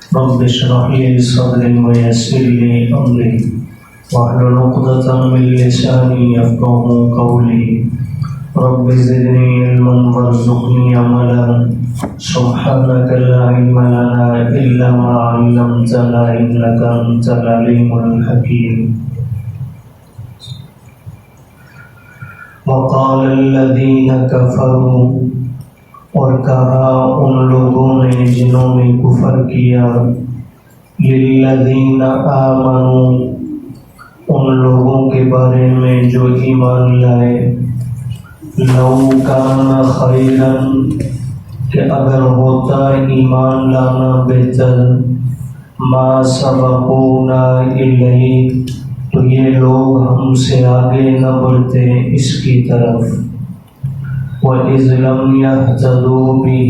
رب اشرح لي صدري ويسر لي أمري واحلل عقدة من لساني يفقهوا قولي رب زدني علما وارزقني عملا سبحانك لا علم لنا إلا ما علمتنا إنك أنت العليم الحكيم وقال الذين كفروا اور کہا ان لوگوں نے جنہوں نے کفر کیا للذین آمنوا ان لوگوں کے بارے میں جو ایمان لائے لو کان خیرا کہ اگر ہوتا ایمان لانا بہتر ما سبقونا الیہ تو یہ لوگ ہم سے آگے نہ بڑھتے اس کی طرف وَإِذْ لَمْ يَهْتَدُوا بِهِ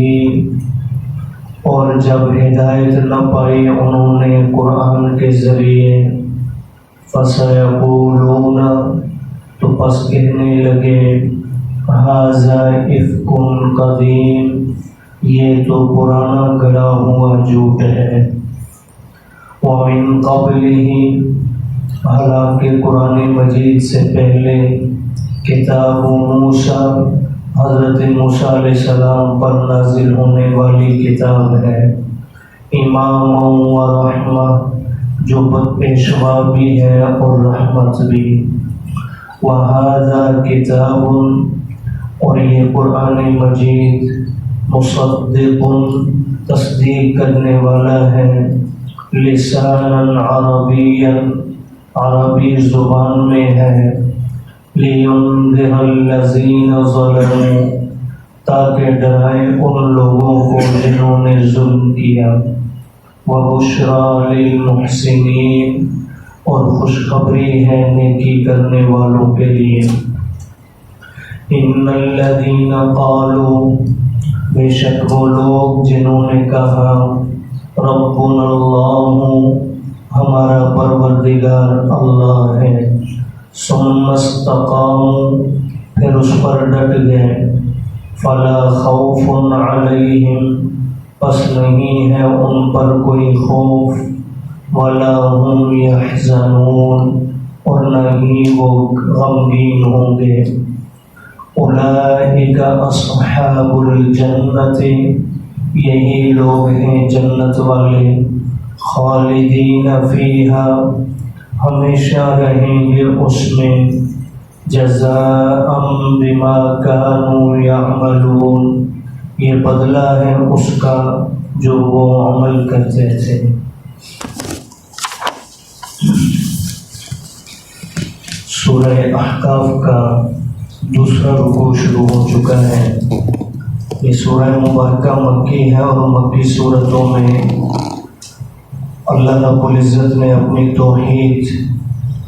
اور جب ہدایت نہ پائی انہوں نے قرآن کے ذریعے فَسَيَقُولُونَ تو پس کہنے لگے هَذَا إِفْكٌ قَدِيمٌ یہ تو پرانا گڑا ہوا جھوٹ ہے وَمِن قَبْلِهِ حالانکہ قرآن مجید سے پہلے کتاب موسیٰ حضرت موسیٰ علیہ السلام پر نازل ہونے والی کتاب ہے امام و رحمہ جو پیشوا بھی ہے اور رحمت بھی وَهَذَا کتاب اور یہ قرآن مجید مصدق تصدیق کرنے والا ہے لسانا عربیا عربی زبان میں ہے لِيُنذِرَ الَّذِينَ ظَلَمُوا تاکہ ڈرائے ان لوگوں کو جنہوں نے ظلم کیا وَبُشْرَى لِلْمُحْسِنِينَ اور خوشخبری ہے نیکی کرنے والوں کے لیے إِنَّ الَّذِينَ قَالُوا بے شک وہ لوگ جنہوں نے کہا رَبُّنَا اللَّهُ ہمارا پروردگار اللہ ہے ثم استقاموا پھر اس پر ڈٹ گئے فلا خوف علیہم پس نہیں ہے ان پر کوئی خوف ولا هم يحزنون اور نہ ہی وہ غمگین ہوں گے اولئک اصحاب الجنت یہی لوگ ہیں جنت والے خالدین فیہا ہمیشہ رہیں گے اس میں جزاء بما كانوا يعملون یہ بدلہ ہے اس کا جو وہ عمل کرتے تھے سورہ احقاف کا دوسرا رکوع شروع ہو چکا ہے یہ سورہ مبارکہ مکی ہے اور مکی صورتوں میں اللہ رب العزت نے اپنی توحید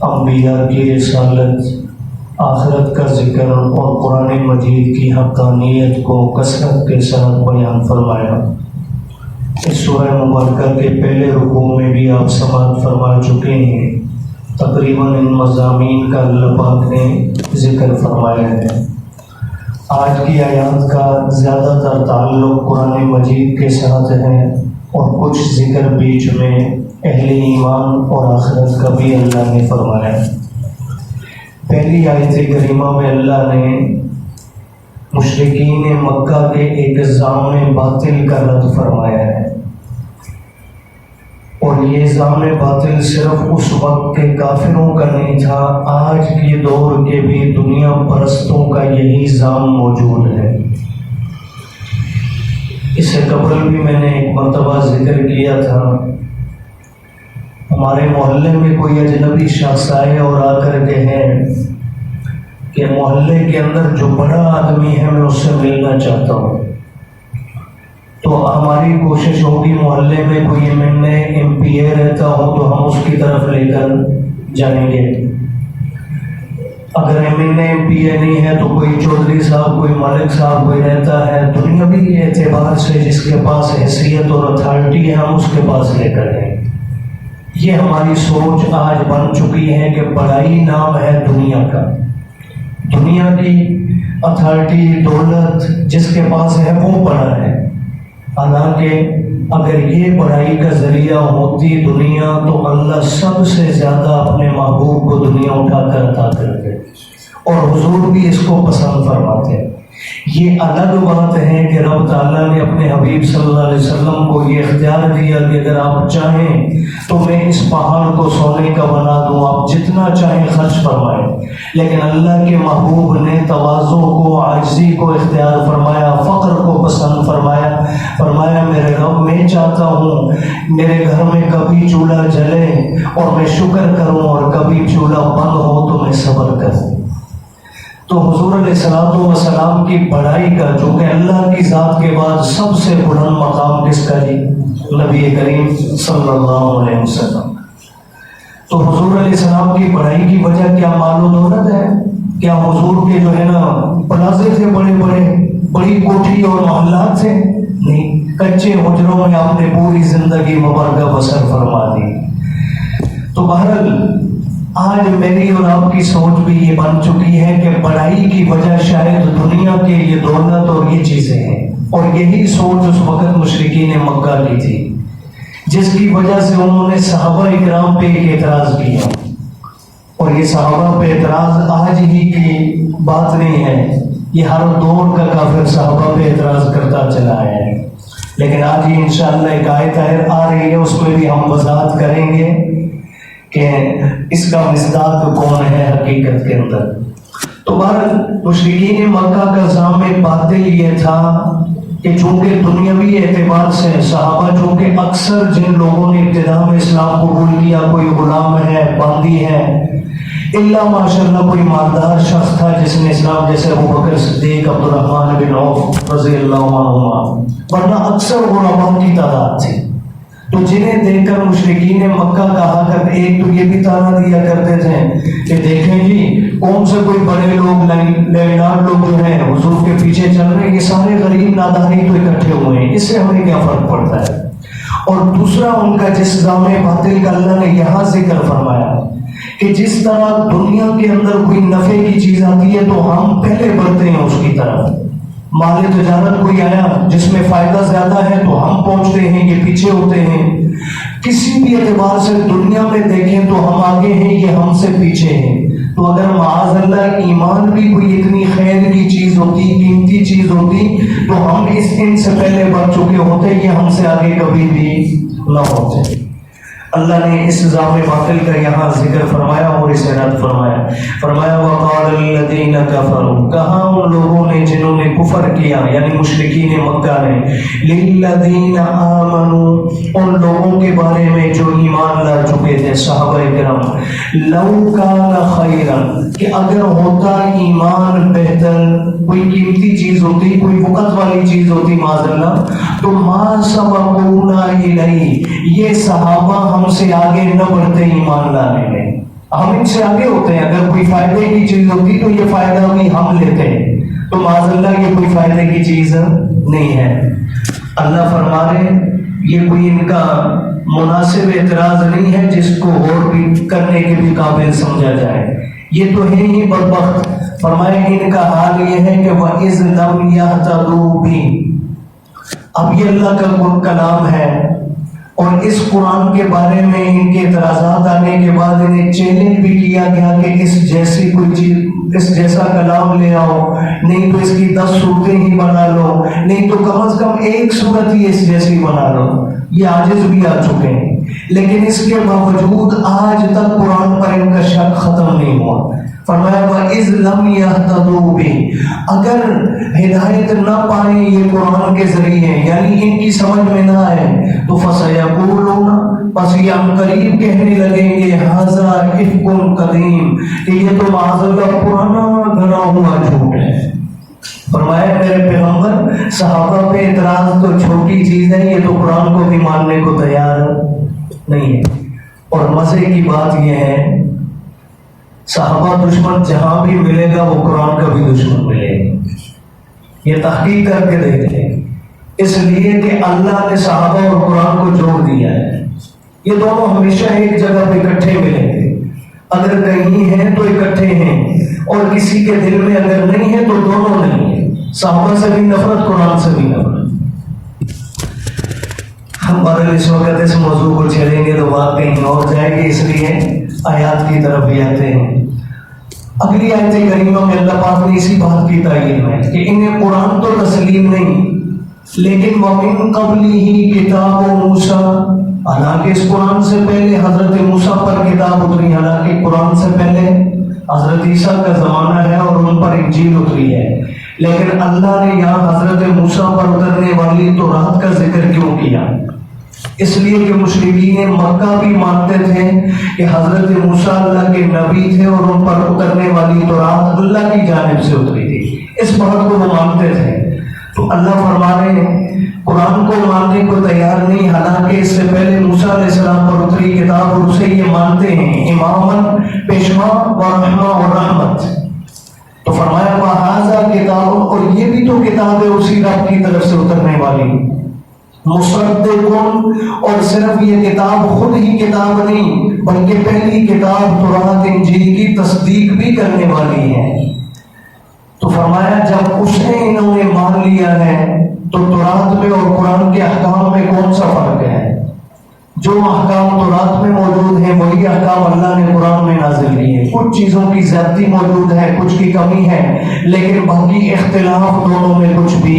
انبیاء کی رسالت آخرت کا ذکر اور قرآن مجید کی حقانیت کو کثرت کے ساتھ بیان فرمایا اس سورہ مبارکہ کے پہلے رکوع میں بھی آپ سماعت فرما چکے ہیں تقریباً ان مضامین کا اللہ پاک نے ذکر فرمایا ہے آج کی آیات کا زیادہ تر تعلق قرآن مجید کے ساتھ ہے اور کچھ ذکر بیچ میں اہل ایمان اور آخرت کا بھی اللہ نے فرمایا پہلی آیت کریمہ میں اللہ نے مشرکین مکہ کے ایک الزام باطل کا رد فرمایا ہے اور یہ الزام باطل صرف اس وقت کے کافروں کا نہیں تھا آج کے دور کے بھی دنیا پرستوں کا یہی الزام موجود ہے اس سے قبل بھی میں نے ایک مرتبہ ذکر کیا تھا ہمارے محلے میں کوئی اجنبی شخص آئے اور آ کر کہے کہ محلے کے اندر جو بڑا آدمی ہے میں اس سے ملنا چاہتا ہوں تو ہماری کوشش ہوگی محلے میں کوئی ایم پی اے رہتا ہو تو ہم اس کی طرف لے کر جائیں گے اگر ایم پی اے نہیں ہے تو کوئی چودھری صاحب کوئی مالک صاحب کوئی رہتا ہے دنیاوی اعتبار سے جس کے پاس حیثیت اور اتھارٹی ہے ہم اس کے پاس لے کر گئے یہ ہماری سوچ آج بن چکی ہے کہ بڑائی نام ہے دنیا کا دنیا کی اتھارٹی دولت جس کے پاس ہے وہ بڑا ہے حالانکہ اگر یہ بڑائی کا ذریعہ ہوتی دنیا تو اللہ سب سے زیادہ اپنے محبوب کو دنیا اٹھا کر عطا کرتے، اور حضور بھی اس کو پسند فرماتے۔ یہ الگ بات ہے کہ رب تعالیٰ نے اپنے حبیب صلی اللہ علیہ وسلم کو یہ اختیار دیا کہ اگر آپ چاہیں تو میں اس پہاڑ کو سونے کا بنا دوں، آپ جتنا چاہیں خرچ فرمائیں، لیکن اللہ کے محبوب نے تواضع کو، عاجزی کو اختیار فرمایا، فقر کو پسند فرمایا۔ فرمایا میرے رب میں چاہتا ہوں میرے گھر میں کبھی چولہا جلے اور میں شکر کروں، اور کبھی چولہا بند ہو تو میں صبر کروں۔ تو حضور علیہ الصلوۃ والسلام کی بڑائی کا، جو کہ اللہ کی ذات کے بعد سب سے بلند مقام کس کا جی؟ نبی کریم صلی اللہ علیہ وسلم۔ تو حضور علیہ السلام کی بڑائی کی وجہ کیا مال و دولت ہے؟ کیا حضور کے جو ہے نا پلازے تھے بڑے بڑے، بڑی کوٹھی اور محلات تھے؟ نہیں، کچے حجروں میں آپ نے پوری زندگی مبارکہ بسر فرما دی۔ تو بہرحال آج میری اور آپ کی سوچ بھی یہ بن چکی ہے کہ بڑائی کی وجہ شاید دنیا کے یہ دولت اور یہ چیزیں ہیں، اور یہی سوچ اس وقت مشرکین مکہ کی تھی، جس کی وجہ سے انہوں نے صحابہ اکرام پہ ایک اعتراض کیا۔ اور یہ صحابہ پہ اعتراض آج ہی کی بات نہیں ہے، یہ ہر دور کا کافر صحابہ پہ اعتراض کرتا چلا ہے۔ لیکن آج ہی انشاءاللہ ایک آیت آ رہی ہے، اس میں بھی ہم وضاحت کریں گے کہ اس کا مصداق کون ہے حقیقت کے اندر۔ تو بہرحال مشرکین مکہ کا ظام باطل یہ تھا کہ چونکہ دنیاوی اعتبار سے صحابہ، چونکہ اکثر جن لوگوں نے ابتدا میں اسلام قبول کیا کوئی غلام ہے، باندی ہے، اللہ ماشاء اللہ کوئی مالدار شخص تھا جس نے اسلام، جیسے ابوبکر صدیق، عبد الرحمن بن عوف رضی اللہ عنہما، ورنہ اکثر غلاموں کی تعداد تھی۔ تو جنہیں دیکھ کر مشرکین مکہ کہا کر، ایک تو یہ بھی طعنہ دیا کرتے تھے کہ دیکھیں جی کون سے کوئی بڑے لوگ، لینڈار لوگ جو ہیں حضور کے پیچھے چل رہے ہیں، یہ سارے غریب ناداری تو اکٹھے ہوئے ہیں، اس سے ہمیں کیا فرق پڑتا ہے۔ اور دوسرا ان کا جس ظام باطل کا اللہ نے یہاں ذکر فرمایا کہ جس طرح دنیا کے اندر کوئی نفع کی چیز آتی ہے تو ہم پہلے بڑھتے ہیں اس کی طرف، مال تجارت کوئی آیا جس میں فائدہ زیادہ ہے تو ہم پہنچتے ہیں، یہ پیچھے ہوتے ہیں۔ کسی بھی اعتبار سے دنیا میں دیکھیں تو ہم آگے ہیں، یہ ہم سے پیچھے ہیں۔ تو اگر معاذ اللہ ایمان بھی کوئی اتنی خیر کی چیز ہوتی، قیمتی چیز ہوتی، تو ہم ان سے پہلے بڑھ چکے ہوتے، یہ ہم سے آگے کبھی بھی نہ ہوتے۔ اللہ نے اس ظام باطل کا یہاں ذکر فرمایا اور اسے رد فرمایا۔ فرمایا وقال الذین کفروا، کہا ان لوگوں نے جنہوں نے کفر کیا، یعنی مشرکین مکہ نے، للذین آمنوا، ان لوگوں کے بارے میں جو ایمان لا چکے تھے صحابہ کرام، لو کان خیرا، کہ اگر ہوتا ایمان بہتر، کوئی قیمتی چیز ہوتی، کوئی وقت والی چیز ہوتی معاذ اللہ، تو ما سبقونا الیہ، یہ صحابہ ہم سے آگے نہ بڑھتے ایمان لانے میں، ہم ان سے آگے ہوتے ہیں۔ اگر کوئی فائدے کی چیز ہوتی تو یہ فائدہ بھی ہم لیتے ہیں، تو معاذ اللہ یہ کوئی فائدے کی چیز نہیں ہے۔ اللہ فرما رہے یہ کوئی ان کا مناسب اعتراض نہیں ہے جس کو غور بھی کرنے کے بھی قابل سمجھا جائے، یہ تو ہے ہی بدبخت۔ فرمائے ان کا حال یہ ہے کہ وَإِذْ لَمْ يَهْتَدُوا بِهِ، اب یہ اللہ کا کلام ہے، اور اس قرآن کے بارے میں ان کے اعتراضات آنے کے بعد انہیں چیلنج بھی کیا گیا کہ اس جیسی کوئی چیز، اس جیسا کلام لے آؤ، نہیں تو اس کی 10 صورتیں ہی بنا لو، نہیں تو کم از کم ایک صورت ہی اس جیسی بنا لو۔ یہ عاجز بھی آ چکے ہیں، لیکن اس کے باوجود آج تک قرآن پر ان کا شک ختم نہیں ہوا۔ فرمایا وَإِذْ لَمْ يَهْتَدُوا بِهِ، اگر ہدایت نہ پائیں یہ قرآن کے ذریعے، یعنی ان کی سمجھ میں نہ آئے، تو فَسَيَقُولُونَ، پس یہ ہم قریب کہنے لگیں گے، هَذَا إِفْكٌ قَدِيمٌ، کہ یہ تو معاذ اللہ پرانا گھنا ہوا جھوٹ ہے۔ فرمایا میرے پیغمبر، صحابہ پہ اعتراض تو چھوٹی چیز ہے، یہ تو قرآن کو بھی ماننے کو تیار نہیں ہے۔ اور مزے کی بات یہ ہے صحابہ دشمن جہاں بھی ملے گا وہ قرآن کا بھی دشمن ملے گا، یہ تحقیق کر کے دیکھ لیں، اس لیے کہ اللہ نے صحابہ اور قرآن کو جوڑ دیا ہے۔ یہ دونوں ہمیشہ ایک جگہ پہ اکٹھے ملیں گے، اگر کہیں ہیں تو اکٹھے ہیں، اور کسی کے دل میں اگر نہیں ہے تو دونوں نہیں ہیں، صحابہ سے بھی نفرت، قرآن سے بھی نفرت۔ اور اس وقت اس موضوع کو چھیڑیں گے تو بات کہیں اور جائے گی، اس لیے آیات کی طرف بھی آتے ہیں۔ اگلی آیت کریمہ میں اللہ پاک نے اسی بات کی تائید ہے کہ انہیں قرآن تو تسلیم نہیں، لیکن وَمِن قَبْلِهِ کتاب موسیٰ، حالانکہ اس قرآن سے پہلے حضرت موسیٰ پر کتاب اتری، حالانکہ قرآن سے پہلے حضرت عیسیٰ کا زمانہ ہے اور ان پر انجیل اتری ہے، لیکن اللہ نے یہاں حضرت موسیٰ پر اترنے والی تورات کا ذکر کیوں کیا؟ اس لیے کہ مشرکین مکہ بھی مانتے تھے کہ حضرت موسیٰ اللہ کے نبی تھے اور ان پر اترنے والی تورات اللہ کی جانب سے اتری تھی، اس بات کو وہ مانتے تھے۔ تو اللہ فرما رہے ہیں قرآن کو ماننے کو تیار نہیں، حالانکہ اس سے پہلے موسیٰ علیہ السلام پر اتری کتاب اور اسے یہ مانتے ہیں اماماً، پیشوا و رحمہ و رحمت۔ تو فرمایا وَهَذَا کتاب، اور یہ بھی تو کتاب ہے اسی رب کی طرف سے اترنے والی، مصدقن، اور صرف یہ کتاب خود ہی کتاب نہیں بلکہ پہلی کتاب تورات انجیل کی تصدیق بھی کرنے والی ہے۔ تو فرمایا جب اسے انہوں نے مان لیا ہے تو تورات میں اور قرآن کے احکام میں کون سا فرق ہے؟ جو احکام تورات میں موجود ہیں وہی احکام اللہ نے قرآن میں نازل کیے ہیں۔ کچھ چیزوں کی زیادتی موجود ہے، کچھ کی کمی ہے، لیکن باقی اختلاف دونوں میں کچھ بھی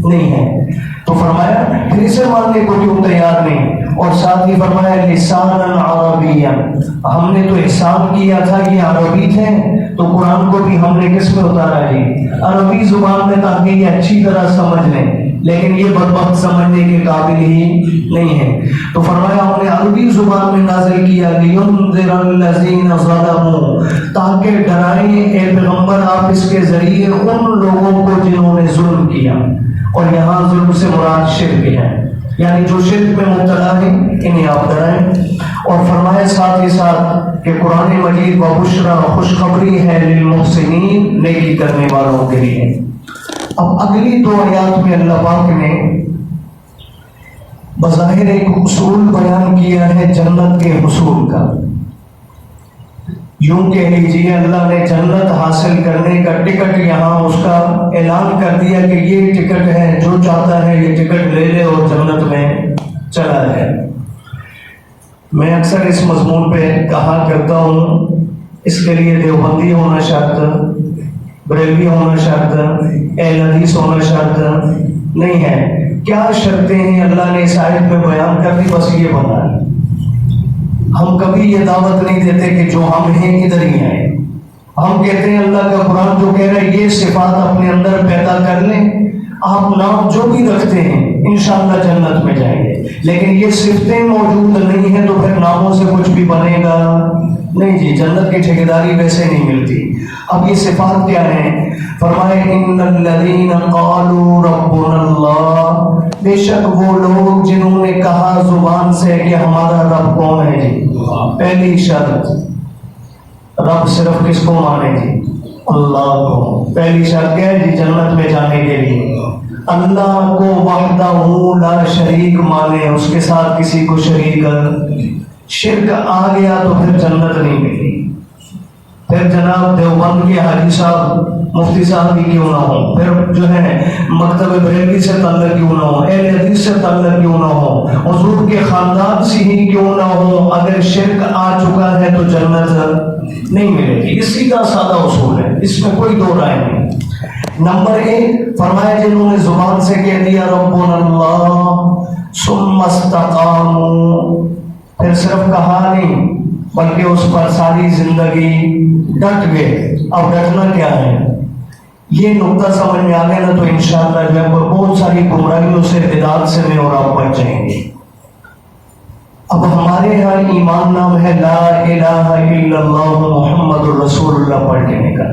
نہیں ہے۔ تو فرمایا پھر اسے ماننے کو کیوں تیار نہیں؟ اور ساتھ ہی فرمایا لسانا عربیا، ہم نے تو احسان کیا تھا یہ عربی تھے تو قرآن کو بھی ہم نے کس میں اتارا جی؟ عربی زبان میں، تاکہ یہ اچھی طرح سمجھ لیں، لیکن یہ بدبخت سمجھنے کے قابل ہی نہیں ہے۔ تو فرمایا ہم نے عربی زبان میں نازل کیا لِيُنذِرَ الَّذِينَ ظَلَمُوا، تاکہ ڈرائیں اے پیغمبر آپ اس کے ذریعے ان لوگوں کو جنہوں نے ظلم کیا، اور یہاں ظلم سے مراد شرک ہے، یعنی جو شرک میں مبتلا ہے انہیں آپ ڈرائیں۔ اور فرمایا ساتھ ہی ساتھ کہ قرآن مجید وبشرا، خوشخبری ہے للمحسنین، نیکی کرنے والوں کے لیے۔ اب اگلی دو آیات میں اللہ پاک نے بظاہر ایک اصول بیان کیا ہے جنت کے حصول کا۔ یوں کہہ لیجیے اللہ نے جنت حاصل کرنے کا ٹکٹ یہاں اس کا اعلان کر دیا کہ یہ ٹکٹ ہے، جو چاہتا ہے یہ ٹکٹ لے لے اور جنت میں چلا جائے۔ میں اکثر اس مضمون پہ کہا کرتا ہوں اس کے لیے دیوبندی ہونا شرط، بریلوی ہونا شرط، اہل حدیث ہونا شرط نہیں ہے۔ کیا شرطیں ہیں اللہ نے اس آیت میں بیان کر دی، بس یہ بتا ہے۔ ہم کبھی یہ دعوت نہیں دیتے کہ جو ہم ہیں ادھر ہی آئیں، ہم کہتے ہیں اللہ کا قرآن جو کہہ رہا ہے یہ صفات اپنے اندر پیدا کر لیں، آپ نام جو بھی رکھتے ہیں انشاءاللہ جنت میں جائیں گے، لیکن یہ صفتیں موجود نہیں ہیں تو پھر ناموں سے کچھ بھی بنے گا نہیں جی، جنت کی ٹھیکیداری ویسے نہیں ملتی۔ اب یہ صفات کیا ہیں؟ فرمائے ان الذین قالوا ربنا اللہ، بے شک وہ لوگ جنہوں نے کہا زبان سے کہ ہمارا رب کون ہے جی۔ پہلی شرط رب صرف کس کو مانے جی؟ اللہ کو۔ پہلی شرط کیا ہے جی جنت میں جانے کے لیے؟ اللہ کو وحدہ لا شریک مانے، اس کے ساتھ کسی کو شریک، شرک آ گیا تو پھر جنت نہیں ملی۔ پھر جناب دیوبند کے حاجی صاحب مفتی صاحب بھی کیوں نہ ہو، پھر جو ہے مکتب بریلوی سے تعلق کیوں نہ ہو، اہل حدیث سے تعلق کیوں نہ ہو، حضور کے خاندان سے ہی کیوں نہ ہو، اگر شرک آ چکا ہے تو جنت نہیں ملے گی۔ یہ سیدھا سادہ اصول ہے، اس میں کوئی دو رائے نہیں۔ نمبر ایک فرمایا جنہوں نے زبان سے کہہ دیا ربنا اللہ ثم استقاموا، پھر صرف کہا نہیں بلکہ اس پر ساری زندگی ڈٹ گئے۔ اب ڈٹنا کیا ہے یہ نقطہ سمجھ میں آ گیا نا تو انشاءاللہ جو ہے بہت ساری گمراہیوں سے، بدعات سے میں اور آپ بچ جائیں گے۔ اب ہمارے یہاں ایمان نام ہے لا الہ الا اللہ محمد الرسول اللہ پڑھنے کا،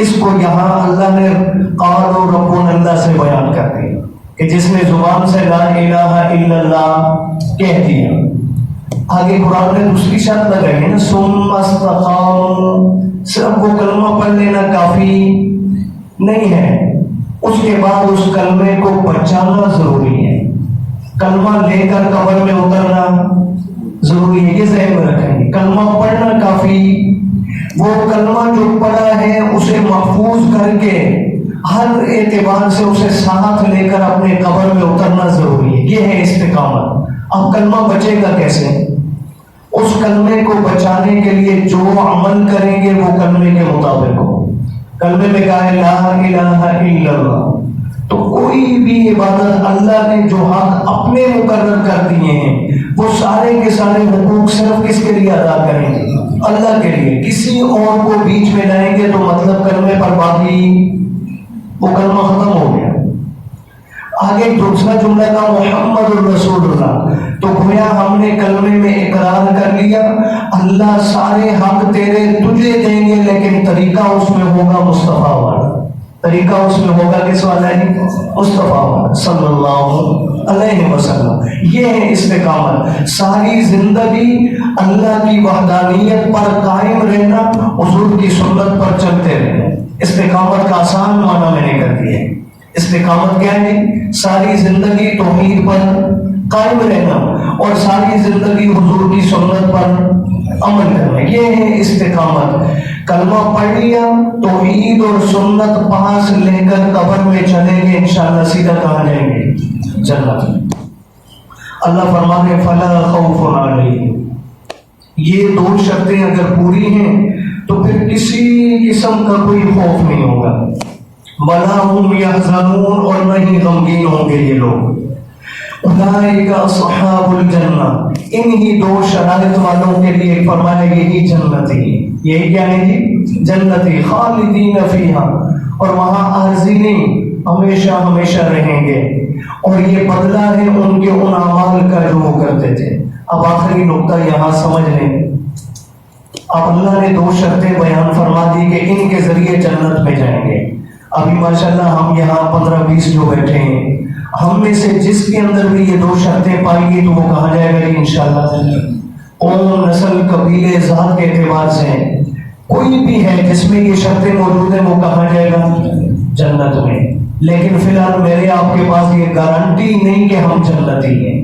اس کو یہاں اللہ نے قالوا ربنا اللہ سے بیان کر دیا کہ جس نے زبان سے لا الہ الا اللہ کہہ دیا۔ آگے قرآن نے دوسری شرط لگائی ہے نا ثم استقاموا، صرف وہ کلمہ پڑھ لینا کافی نہیں ہے، اس کے بعد اس کلمے کو بچانا ضروری ہے۔ کلمہ لے کر قبر میں اترنا ضروری ہے، یہ ذہن میں رکھیں گے۔ کلمہ پڑھنا کافی، وہ کلمہ جو پڑھا ہے اسے محفوظ کر کے ہر اعتبار سے اسے ساتھ لے کر اپنے قبر میں اترنا ضروری ہے. یہ ہے استقامت. اب کلمہ بچے گا کیسے؟ اس کلمے کو بچانے کے لیے جو عمل کریں گے وہ کلمے کے مطابق ہو. کلمے میں کہا ہے لا الہ الا اللہ. تو کوئی بھی عبادت اللہ نے جو حق اپنے مقرر کر دیے ہیں وہ سارے کے سارے حقوق صرف کس کے لیے ادا کریں گے؟ اللہ کے لیے. کسی اور کو بیچ میں لائیں گے تو مطلب کلمے پر باقی وہ کلمہ ختم ہو گیا. آگے دوسرا جملہ کا محمد الرسول اللہ. تو گویا ہم نے کلمے میں اقرار کر لیا اللہ سارے حق تیرے تجھے دیں گے، لیکن طریقہ اس میں ہوگا مصطفیٰ والا. طریقہ اس میں ہوگا کس والا ہے؟ مصطفیٰ والا صلی اللہ علیہ وسلم. یہ ہے استقامت. ساری زندگی اللہ کی وحدانیت پر قائم رہنا، حضور کی سنت پر چلتے رہنا. استقامت کا آسان معنی میں نے کر دیا ہے. استقامت کیا ہے؟ ساری زندگی توحید پر قائم رہنا اور ساری زندگی حضور کی سنت پر عمل کرنا. یہ ہے استقامت. کلمہ پڑھ لیا، توحید اور سنت پاس لے کر قبر میں چلیں گے، انشاءاللہ سیدھا کہاں جائیں گے؟ جنت. اللہ فرماتے ہیں فلا خوف علیہم. یہ دو شرطیں اگر پوری ہیں تو پھر کسی قسم کا کوئی خوف نہیں ہوگا. ولا هم يحزنون، اور نہ ہی غمگین ہوں گے یہ لوگ. اولئک اصحاب الجنہ. انہی دو شرائط والوں کے لیے فرمایا یہی جنتی. یہی کیا ہے جی؟ جنتی. خالدین فیہا، اور وہاں عارضین ہمیشہ ہمیشہ رہیں گے. اور یہ بدلہ ہے ان کے ان اعمال کا جو وہ کرتے تھے. اب آخری نقطہ یہاں سمجھ لیں. اب اللہ نے دو شرطیں بیان فرما دی کہ ان کے ذریعے جنت میں جائیں گے. ابھی ماشاءاللہ ہم یہاں 15-20 جو بیٹھے ہیں، ہم میں سے جس کے اندر بھی یہ دو شرطیں پائیں گی تو وہ کہاں جائے گا انشاءاللہ؟ قوم، نسل، قبیلے، ذات کے اعتبار سے کوئی بھی ہے جس میں یہ شرطیں موجود ہیں وہ کہاں جائے گا؟ جنت میں. لیکن فی الحال میرے آپ کے پاس یہ گارنٹی نہیں کہ ہم جنتی ہیں.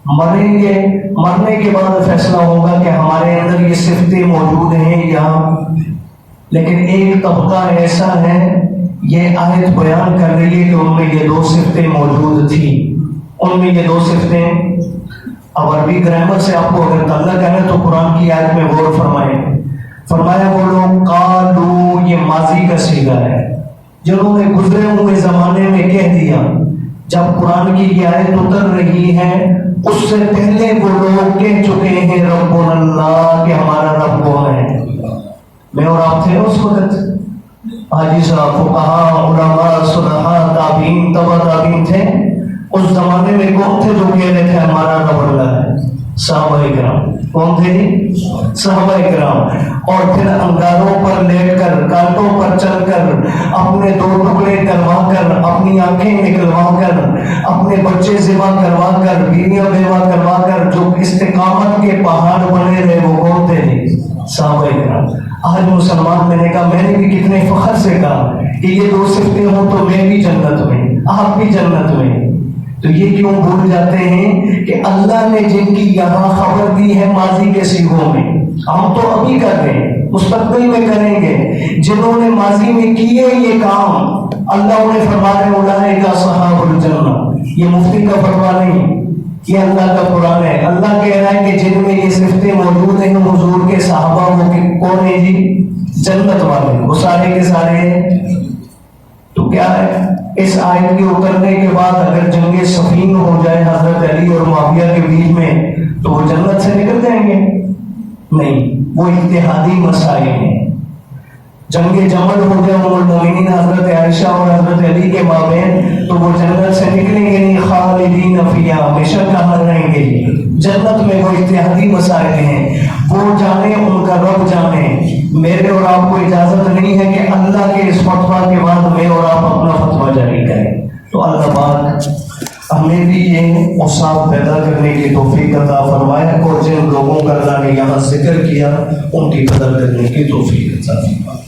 مریں گے، مرنے کے بعد فیصلہ ہوگا کہ ہمارے اندر یہ صفتیں موجود ہیں یا. لیکن ایک طبقہ ایسا ہے، یہ آیت بیان کر رہی ہے کہ ان میں یہ دو صفتیں موجود تھی. ان میں یہ دو صفتیں. اب عربی گرامر سے آپ کو اگر تعلق ہے تو قرآن کی آیت میں غور فرمائیں. فرمایا وہ لوگ قالو، یہ ماضی کا صیغہ ہے، جنہوں نے گزرے ہوئے زمانے میں کہہ دیا. جب قرآن کی یہ آیت اتر رہی ہے اس سے پہلے وہ لوگ کہہ چکے ہیں ربنا اللہ، کہ ہمارا رب کون ہے. میں اور آپ تھے اس وقت. حاجی صاحب، فقہاء، علماء، صلحاء، تابعین، تبع تابعین تھے. اس زمانے میں کون تھے جو کہہ رہے تھے ہمارا رب اللہ ہے؟ صحابہ کرام. کون تھے؟ صحابہ کرام. اور پھر انگاروں پر لیٹ کر، کانٹوں پر چل کر، اپنے دو ٹکڑے کروا کر، اپنی آنکھیں نکلوا کر، اپنے بچے ذبح کروا کر، بیویاں بیوہ کروا کر جو استقامت کے پہاڑ بنے رہے وہ کون تھے؟ صحابہ کرام. آج مسلمان، میں نے کہا، میں نے بھی کتنے فخر سے کہا کہ یہ دو صفتیں ہوں تو میں بھی جنت میں، آپ بھی جنت میں. تو یہ کیوں بھول جاتے ہیں کہ اللہ نے جن کی یہاں خبر دی ہے ماضی کے صیغوں میں، ہم تو ابھی کر رہے ہیں، مستقبل میں کریں گے. جنہوں نے ماضی میں کیے یہ کام، اللہ انہیں فرمایا اولئک اصحاب الجنہ. یہ مفتی کا فتویٰ نہیں، یہ اللہ کا قرآن ہے. اللہ کہہ رہا ہے کہ جن میں یہ صفتیں موجود ہیں حضور کے صحابہ، وہ کون ہیں جی؟ جنت والے. وہ سارے کے سارے ہیں. تو کیا ہے اس آیت کے اترنے کے بعد اگر جنگ صفین ہو جائے حضرت علی اور معاویہ کے بیچ میں تو وہ جنت سے نکل جائیں گے؟ نہیں، وہ اتحادی مسائل ہیں. جنگ جمل ہو جائے ام المومنین حضرت عائشہ اور حضرت علی کے مابین تو وہ جنت سے نکلیں گے نہیں. خالدین فیہا، ہمیشہ کہاں رہیں گے؟ جنت میں. وہ اتحادی مسائل ہیں، وہ جانے، ان کا رب جانے. میرے اور آپ کو اجازت نہیں ہے کہ اللہ کے اس فتویٰ کے بعد میں اور آپ اپنا فتویٰ جاری کریں. تو اللہ پاک ہمیں بھی یہ اوصاف پیدا کرنے کی توفیق عطا فرمائے، اور جن لوگوں کا اللہ نے یہاں ذکر کیا ان کی قدر کرنے کی توفیق عطا فرمائے.